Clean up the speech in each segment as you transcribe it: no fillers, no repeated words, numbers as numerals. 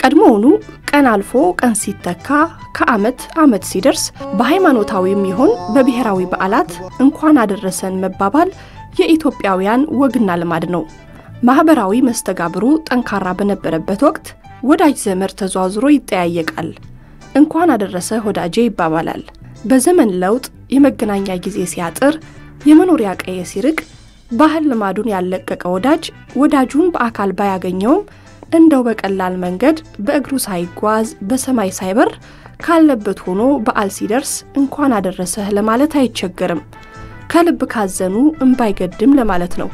ቀድሞውኑ ቀን አልፎ ቀን ሲተካ ከአመት አመት ሲደርስ በሃይማኖታዊም ይሁን በብሔራዊ በዓላት እንኳን አደረሰን መባባል የኢትዮጵያውያን ወግና ልማድ ነው። ማህበራዊ መስተጋብሩ ጠንካራ በነበረበት ወቅት ወዳጅ ዘመድ ተዟዙሮ ይጠያየቃል። እንኳን አደረሰ ወዳጄ ይባባላል። በዘመን ለውጥ የመገናኛ ጊዜ ሲያጥር የመኖሪያ ቀየ ሲርቅ ባህል ልማዱን ያለቀቀ ወዳጁን በአካል ባያገኘውም እንደው በቀላል መንገድ በእግሩ ሳይጓዝ በሰማይ ሳይበር ካለበት ሆኖ በዓል ሲደርስ እንኳን አደረሰህ ለማለት አይቸገርም። ከልብ ካዘኑ እንባይገድም ለማለት ነው።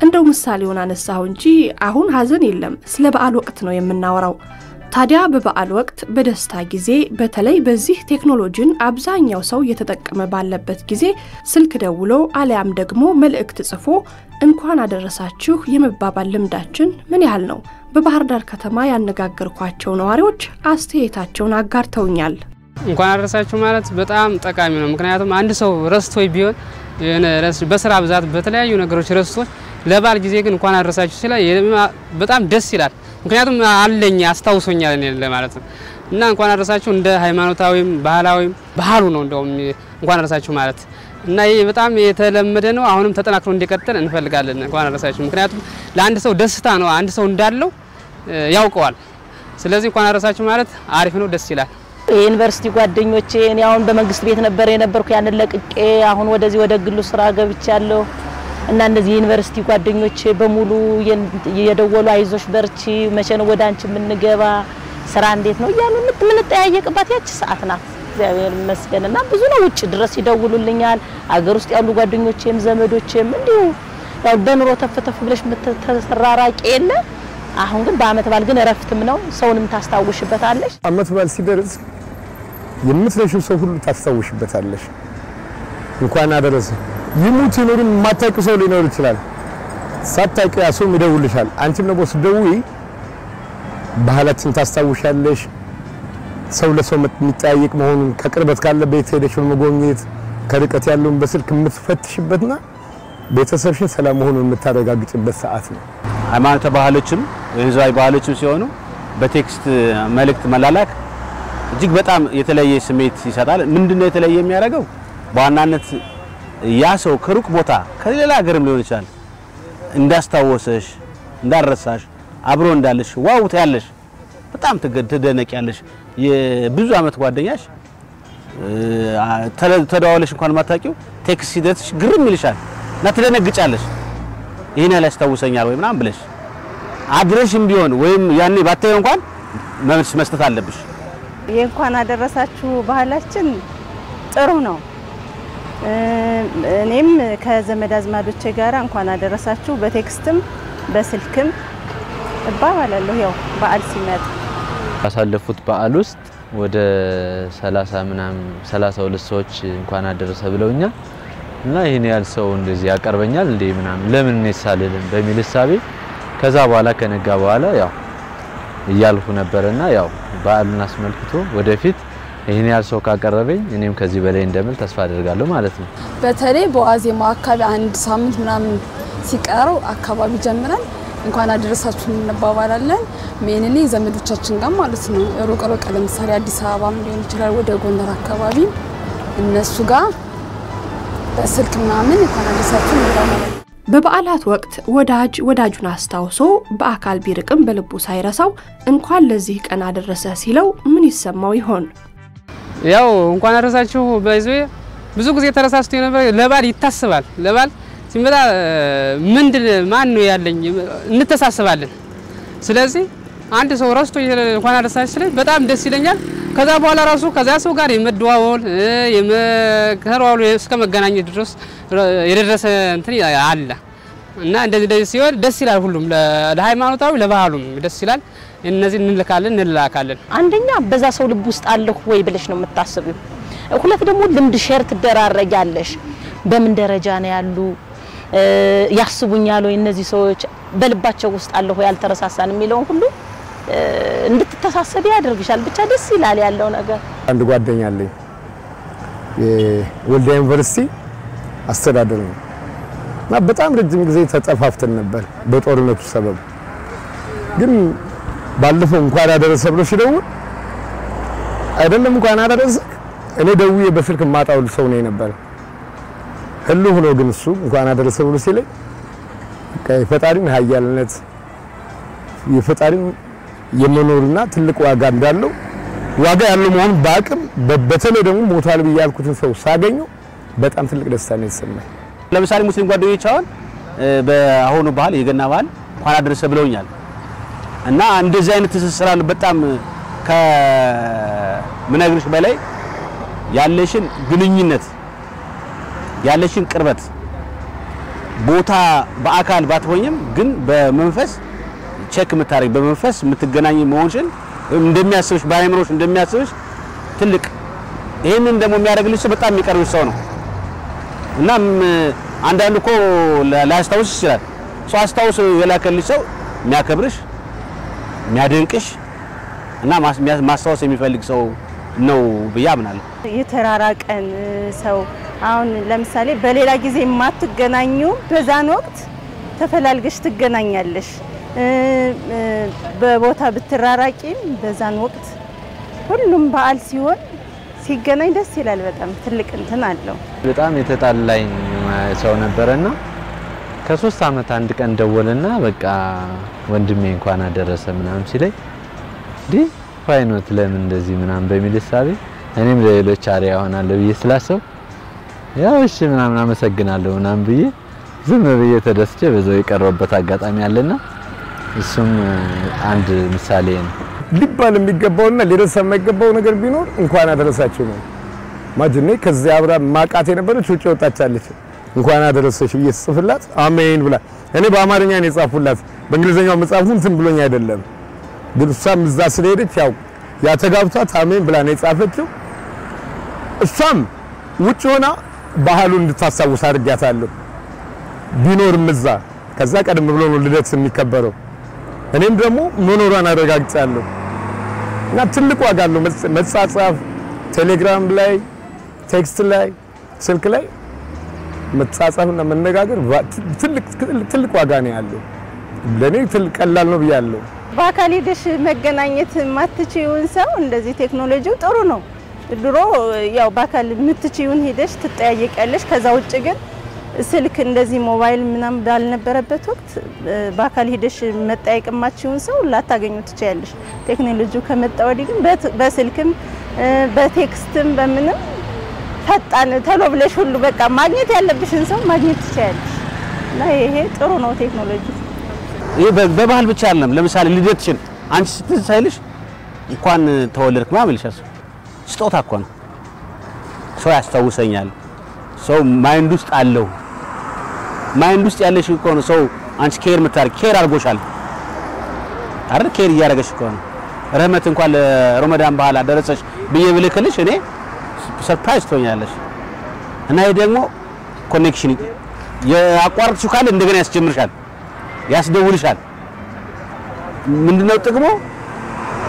እንደው ምሳሌውን አነሳው እንጂ አሁን ሐዘን የለም፣ ስለ በዓል ወቅት ነው የምናወራው። ታዲያ በበዓል ወቅት በደስታ ጊዜ በተለይ በዚህ ቴክኖሎጂን አብዛኛው ሰው እየተጠቀመ ባለበት ጊዜ ስልክ ደውሎ አሊያም ደግሞ መልእክት ጽፎ እንኳን አደረሳችሁ የመባባል ልምዳችን ምን ያህል ነው? በባህር ዳር ከተማ ያነጋገርኳቸው ነዋሪዎች አስተያየታቸውን አጋርተውኛል። እንኳን አደረሳችሁ ማለት በጣም ጠቃሚ ነው። ምክንያቱም አንድ ሰው ረስቶይ ቢሆን በስራ ብዛት በተለያዩ ነገሮች ረስቶ ለበዓል ጊዜ ግን እንኳን አደረሳችሁ ሲላ በጣም ደስ ይላል። ምክንያቱም አለኝ አስተዋውሶኛል ለማለት ነው። እና እንኳን አደረሳችሁ እንደ ሃይማኖታዊም ባህላዊም ባህሉ ነው እንደውም እንኳን አደረሳችሁ ማለት እና ይሄ በጣም የተለመደ ነው። አሁንም ተጠናክሮ እንዲቀጥል እንፈልጋለን እንኳን አደረሳችሁ። ምክንያቱም ለአንድ ሰው ደስታ ነው፣ አንድ ሰው እንዳለው ያውቀዋል። ስለዚህ እንኳን አደረሳችሁ ማለት አሪፍ ነው፣ ደስ ይላል። ዩኒቨርሲቲ ጓደኞቼ እኔ አሁን በመንግስት ቤት ነበር የነበርኩ ያንን ለቅቄ አሁን ወደዚህ ወደ ግሉ ስራ ገብቻለሁ እና እነዚህ ዩኒቨርሲቲ ጓደኞቼ በሙሉ የደወሉ አይዞሽ በርቺ መቼ ነው ወደ አንቺ ምንገባ ስራ እንዴት ነው እያሉ ምን ተጠያየቅባት ያቺ ሰዓት ናት። እግዚአብሔር ይመስገንና ብዙ ነው ውጭ ድረስ ይደውሉልኛል። አገር ውስጥ ያሉ ጓደኞቼም ዘመዶቼም እንዲሁ ያው በኑሮ ተፈተፍ ብለሽ ምትተራራቂ የለ። አሁን ግን በአመት በዓል ግን እረፍትም ነው፣ ሰውንም ታስታውሽበታለሽ። አመት በዓል ሲደርስ የምትለሽው ሰው ሁሉ ታስታውሽበታለሽ። እንኳን አደረሰ ይሙት ይኖርም ማታውቁ ሰው ሊኖር ይችላል። ሳታውቂ ያሰው ይደውልሻል። አንቺም ነው ስትደውይ ባህላችን ታስታውሻለሽ። ሰው ለሰው የሚጠያየቅ መሆኑን ከቅርበት ካለ ቤት ሄደሽ መጎብኘት ከርቀት ያለውን በስልክ የምትፈትሽበትና ቤተሰብሽን ሰላም መሆኑን የምታረጋግጭበት ሰዓት ነው። ሃይማኖት ባህሎችም ህዝባዊ ባህሎችም ሲሆኑ በቴክስት መልእክት መላላክ እጅግ በጣም የተለየ ስሜት ይሰጣል። ምንድነው የተለየ የሚያደርገው? በዋናነት ያ ሰው ከሩቅ ቦታ ከሌላ ሀገርም ሊሆን ይችላል እንዳስታወሰሽ እንዳረሳሽ አብሮ እንዳለሽ ዋው ታያለሽ፣ በጣም ትደነቂያለሽ። የብዙ አመት ጓደኛሽ ተደዋውለሽ እንኳን ማታቂው ቴክስት ሲደርስሽ ግርም ይልሻል እና ትደነግጫለሽ። ይሄን ያላስታውሰኛል ወይ ምናምን ብለሽ አድረሽም ቢሆን ወይም ያኔ ባታየው እንኳን መልስ መስጠት አለብሽ። የእንኳን አደረሳችሁ ባህላችን ጥሩ ነው። እኔም ከዘመድ አዝማዶቼ ጋር እንኳን አደረሳችሁ በቴክስትም በስልክም እባባላለሁ። ያው በዓል ሲመጣ ያሳለፉት በዓል ውስጥ ወደ 32 ሰዎች እንኳን አደረሰ ብለውኛል እና ይሄን ያህል ሰው እንደዚህ ያቀርበኛል እንዴ ምናምን ለምን እንሳለልን በሚል ሐሳቤ ከዛ በኋላ ከነጋ በኋላ ያው ይያልፉ ነበርና ያው በዓሉን አስመልክቶ ወደፊት ይሄን ያህል ሰው ካቀረበኝ እኔም ከዚህ በላይ እንደምል ተስፋ አደርጋለሁ ማለት ነው። በተለይ በዋዜማ አካባቢ አንድ ሳምንት ምናምን ሲቀረው አካባቢ ጀምረን እንኳን አደረሳችሁ እንባባላለን። ሜንሊ ዘመዶቻችን ጋር ማለት ነው። ሩቅ ለምሳሌ አዲስ አበባም ሊሆን ይችላል ወደ ጎንደር አካባቢ እነሱ ጋር በስልክ ምናምን እንኳን አደረሳችሁ እንባባላለን። በበዓላት ወቅት ወዳጁን አስታውሶ በአካል ቢርቅም በልቡ ሳይረሳው እንኳን ለዚህ ቀን አደረሰ ሲለው ምን ይሰማው ይሆን? ያው እንኳን አደረሳችሁ ብዙ ጊዜ ተረሳስቶ ነበር። ለበዓል ይታሰባል። ለበዓል ሲመጣ ማን ነው ያለኝ እንተሳሰባለን። ስለዚህ አንድ ሰው ረስቶ እንኳን አደረሳችሁ ሲል በጣም ደስ ይለኛል። ከዛ በኋላ ራሱ ከዛ ሰው ጋር የመደዋወል የመከራው እስከ መገናኘት ድረስ የደረሰ እንትን አለ እና እንደዚህ ሲሆን ደስ ይላል። ሁሉም ለሃይማኖታዊ ለባህሉም ደስ ይላል። እነዚህ እንላካለን። አንደኛ በዛ ሰው ልብ ውስጥ አለሁ ወይ ብለሽ ነው የምታስቢው። ሁለት ደግሞ ልምድ ሼር ትደራረጋለሽ። በምን ደረጃ ነው ያሉ ያስቡኛል ወይ እነዚህ ሰዎች በልባቸው ውስጥ አለሁ ያልተረሳሳን የሚለው ሁሉ እንድትተሳሰቢ ያደርግሻል። ብቻ ደስ ይላል ያለው ነገር። አንድ ጓደኛ አለኝ የወልዲያ ዩኒቨርሲቲ አስተዳደር ነው እና በጣም ረጅም ጊዜ ተጠፋፍተን ነበር በጦርነቱ ሰበብ። ግን ባለፈው እንኳን አደረሰ ብሎ ሲደውል አይደለም እንኳን አደረሰ እኔ ደውዬ በስልክ ማጣው ሰው ነው ነበር ህሉ ሆኖ ግን እሱ እንኳን አደረሰ ብሎ ሲለኝ ከፈጣሪን ኃያልነት የፈጣሪን የመኖርና ትልቅ ዋጋ እንዳለው ዋጋ ያለው መሆን ባቅም በተለይ ደግሞ ሞታል በያልኩትን ሰው ሳገኘው በጣም ትልቅ ደስታ ነው የተሰማኝ። ለምሳሌ ሙስሊም ጓደኞች አሁን በአሁኑ ባህል የገና ባህል እንኳን አደረሰ ብለውኛል እና እንደዚህ አይነት ትስስር አለ በጣም ከመናገርሽ በላይ ያለሽን ግንኙነት ያለሽን ቅርበት ቦታ በአካል ባትሆኝም ግን በመንፈስ ቼክ የምታረግ በመንፈስ የምትገናኝ መሆንሽን እንደሚያስብሽ ባይምሮሽ እንደሚያስብሽ ትልቅ ይሄንን ደግሞ የሚያደርግልሽ በጣም የሚቀርብሽ ሰው ነው እና አንዳንድ እኮ ላስታውስ ይችላል ሰው አስታውስ የላከልሽ ሰው የሚያከብርሽ የሚያደንቅሽ እና ማስታወስ የሚፈልግ ሰው ነው ብያምናለሁ። የተራራቀን ሰው አሁን ለምሳሌ በሌላ ጊዜ ማትገናኙ በዛን ወቅት ተፈላልገሽ ትገናኛለሽ በቦታ ብትራራቂም በዛን ወቅት ሁሉም በዓል ሲሆን ሲገናኝ ደስ ይላል በጣም ትልቅ እንትን አለው። በጣም የተጣላኝ ሰው ነበርና ከ3 አመት አንድ ቀን ደወለና በቃ ወንድሜ እንኳን አደረሰ ምናምን ሲለኝ ፋይኖት ለምን እንደዚህ ምናምን በሚል ሐሳቤ እኔም ለሌሎች አሪያ ሆናለሁ ብዬ ስላሰው ያው እሺ ምናምን አመሰግናለሁ ምናምን ብዬ ዝም ብዬ ተደስቼ በዛው የቀረበት አጋጣሚ አለና እሱም አንድ ምሳሌ ነው። ሊባል የሚገባውና ሊረሳ የማይገባው ነገር ቢኖር እንኳን አደረሳችሁ ነው። ማጅኔ ከዚያ አብራ ማቃት የነበረች ውጪ ወጣቻለች እንኳን አደረሰሽ ብዬ ጽፍላት አሜን ብላ እኔ በአማርኛ ነው የጻፍኩላት በእንግሊዘኛው መጻፉን እንትን ብሎኝ አይደለም ግን እሷም እዛ ስለሄደች ያው ያተጋብቷት አሜን ብላ ነው የጻፈችው። እሷም ውጪ ሆና ባህሉን እንድታሳውስ አድርጋታለሁ ቢኖርም እዛ ከዛ ቀደም ብሎ ነው ልደት የሚከበረው እኔም ደግሞ መኖሯን አረጋግጫለሁ እና ትልቅ ዋጋ አለው መጻጻፍ ቴሌግራም ላይ ቴክስት ላይ ስልክ ላይ መጻጻፍና መነጋገር ትልቅ ዋጋ ነው ያለው ለኔ ትልቅ ቀላል ነው ብያለሁ። በአካል ሄደሽ መገናኘት ማትችዩን ሰው እንደዚህ ቴክኖሎጂው ጥሩ ነው ድሮ ያው በአካል ምትችዩን ሄደሽ ትጠያየቂያለሽ ከዛ ውጭ ግን ስልክ እንደዚህ ሞባይል ምናምን ባልነበረበት ወቅት በአካል ሄደሽ መጠያየቅ ማትችዩን ሰው ላታገኙ ትችያለሽ። ቴክኖሎጂው ከመጣ ወዲህ ግን በስልክም በቴክስትም በምንም ፈጣን ተሎ ብለሽ ሁሉ በቃ ማግኘት ያለብሽን ሰው ማግኘት ትችያለሽ እና ይሄ ጥሩ ነው ቴክኖሎጂ። ይሄ በባህል ብቻ አይደለም ለምሳሌ ልደትሽን አንቺ ስትሳይልሽ እንኳን ተወለድክ ማምልሻስ ስጦታ እኮ ነው ሰው ያስታውሰኛል ሰው ማይንድ ውስጥ አለው ማይንድ ውስጥ ያለሽ እኮ ነው ሰው አንቺ ኬር ምታርክ ኬር አርጎሻል አይደል ኬር እያረገሽ እኮ ነው ረህመት እንኳን ለረመዳን በኋላ አደረሰሽ ብዬ ብልክልሽ እኔ ሰርፕራይዝ ትሆኛለሽ እና ይሄ ደግሞ ኮኔክሽን ያቋርጥሽ ካለ እንደገና ያስጀምርሻል ያስደውልሻል ምንድነው ጥቅሙ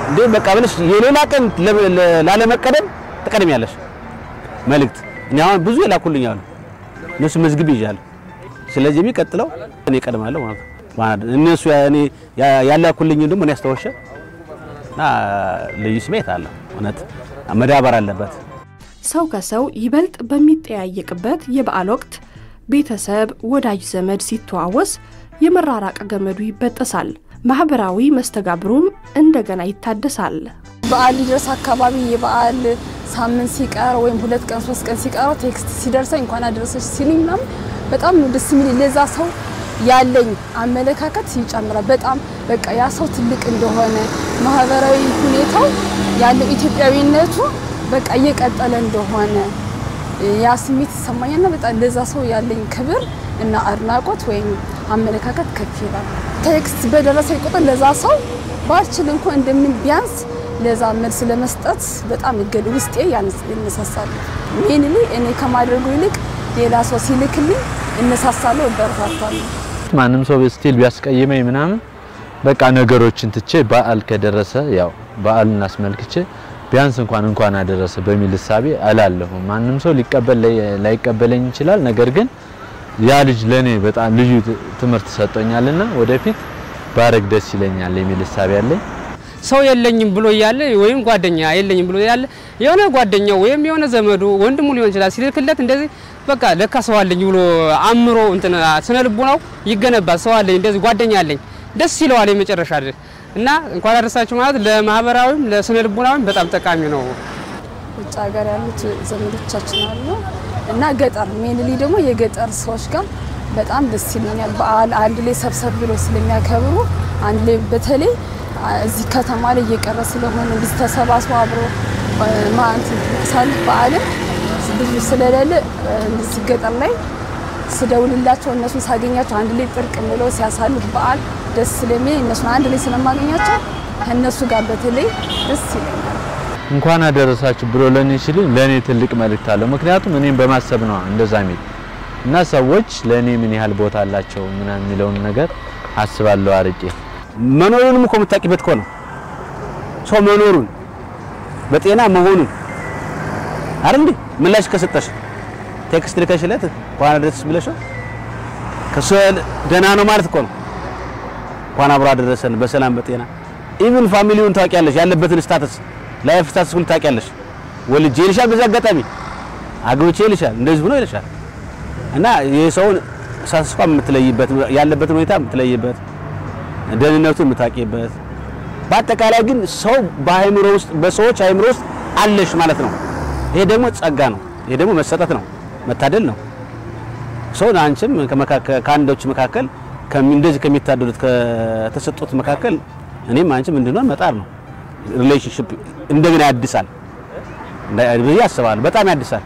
እንዴ በቃ ብለሽ የሌላ ቀን ላለመቀደም ተቀደሚያለሽ መልእክት እኔ አሁን ብዙ ይላኩልኛል እነሱ መዝግብ ይያል ስለዚህ የሚቀጥለው እኔ ቀደማለሁ ማለት እነሱ ያኔ ያላኩልኝ ደግሞ እኔ አስተዋወሸ እና ልዩ ስሜት አለ እውነት መዳበር አለበት። ሰው ከሰው ይበልጥ በሚጠያየቅበት የበዓል ወቅት ቤተሰብ ወዳጅ ዘመድ ሲተዋወስ የመራራቅ ገመዱ ይበጠሳል ማህበራዊ መስተጋብሩም እንደገና ይታደሳል። በዓል ድረስ አካባቢ የበዓል ሳምንት ሲቀር ወይም 2 ቀን 3 ቀን ሲቀር ቴክስት ሲደርሰኝ እንኳን አደረሰሽ ሲልኝ በጣም ደስ የሚል ለዛ ሰው ያለኝ አመለካከት ይጨምራል በጣም በቃ ያ ሰው ትልቅ እንደሆነ ማህበራዊ ሁኔታው ያለው ኢትዮጵያዊነቱ በቃ እየቀጠለ እንደሆነ ያ ስሜት ይሰማኛልና በጣም ለዛ ሰው ያለኝ ክብር እና አድናቆት ወይም አመለካከት ከፍ ይላል። ቴክስት በደረሰኝ ቁጥር ለዛ ሰው ባልችል እንኳን እንደምን ቢያንስ ለዛ መልስ ለመስጠት በጣም እገል ውስጤ ያነሳሳል። ምንሊ እኔ ከማድረጉ ይልቅ ሌላ ሰው ሲልክልኝ እነሳሳለሁ እበረታታለሁ። ማንም ሰው በስቲል ቢያስቀይመኝ ምናምን በቃ ነገሮችን ትቼ በዓል ከደረሰ ያው በዓልን አስመልክቼ ቢያንስ እንኳን አደረሰ በሚል ሐሳቤ አላለሁ ማንም ሰው ላይቀበለኝ ይችላል ነገር ግን ያ ልጅ ለኔ በጣም ልዩ ትምህርት ሰጥቶኛልና ወደፊት ባረግ ደስ ይለኛል የሚል ሐሳብ ያለኝ ሰው የለኝም ብሎ ያለ ወይም ጓደኛ የለኝም ብሎ ያለ የሆነ ጓደኛው ወይም የሆነ ዘመዱ ወንድሙ ሊሆን ይችላል ሲልክለት እንደዚህ በቃ ለካ ሰው አለኝ ብሎ አምሮ እንትን ስነ ልቦናው ይገነባል። ሰው አለኝ እንደዚህ ጓደኛ አለኝ ደስ ይለዋል የመጨረሻ አይደል እና እንኳን አደረሳችሁ ማለት ለማህበራዊም ለስነ ልቦናዊም በጣም ጠቃሚ ነው። ውጭ ሀገር ያሉት ዘመዶቻችን አሉ እና ገጠር ሜንሊ ደግሞ የገጠር ሰዎች ጋር በጣም ደስ ይለኛል። በዓል አንድ ላይ ሰብሰብ ብሎ ስለሚያከብሩ አንድ ላይ በተለይ እዚህ ከተማ ላይ እየቀረ ስለሆነ ብዙ ተሰባስበው አብሮ ማንት ሳልፍ በዓል ብዙ ስለሌለ እዚህ ገጠር ላይ ስደውልላቸው እነሱ ሳገኛቸው አንድ ላይ ጥርቅም ብለው ሲያሳልፍ በዓል ደስ ስለሚል እነሱ አንድ ላይ ስለማገኛቸው ከነሱ ጋር በተለይ ደስ ይለኛል። እንኳን አደረሳችሁ ብሎ ለኔ ሲልኝ ለኔ ትልቅ መልእክት አለው። ምክንያቱም እኔም በማሰብ ነው እንደዛ የሚል እና ሰዎች ለኔ ምን ያህል ቦታ አላቸው ምናምን የሚለውን ነገር አስባለሁ አርቄ መኖሩንም እኮ የምታውቂበት እኮ ነው። ሰው መኖሩን በጤና መሆኑን አይደል ምላሽ ከሰጠሽ ቴክስት ልከሽለት እንኳን አደረሰሽ ብለሽ ከሱ ደህና ነው ማለት እኮ ነው። እንኳን አብሮ አደረሰን በሰላም በጤና ኢቭን ፋሚሊውን ታውቂያለሽ ያለበትን ስታተስ ላይፍ ስታተስ ሁሉ ታውቂያለሽ። ወልጄ ይልሻል በዛ አጋጣሚ አግብቼ ይልሻል እንደዚህ ብሎ ይልሻል እና የሰውን ሳስፋ የምትለይበት ያለበትን ሁኔታ የምትለይበት ደህንነቱን የምታውቂበት በአጠቃላይ ግን ሰው በአይምሮ ውስጥ በሰዎች አይምሮ ውስጥ አለሽ ማለት ነው። ይሄ ደግሞ ጸጋ ነው። ይሄ ደግሞ መሰጠት ነው፣ መታደል ነው። ሰው አንቺም ከአንዶች መካከል እንደዚህ ከሚታደሉት ከተሰጡት መካከል እኔም አንቺም እንድንሆን መጣር ነው። ሪሌሽንሺፕ እንደገና ያድሳል። እንደዚህ ያስባል፣ በጣም ያድሳል።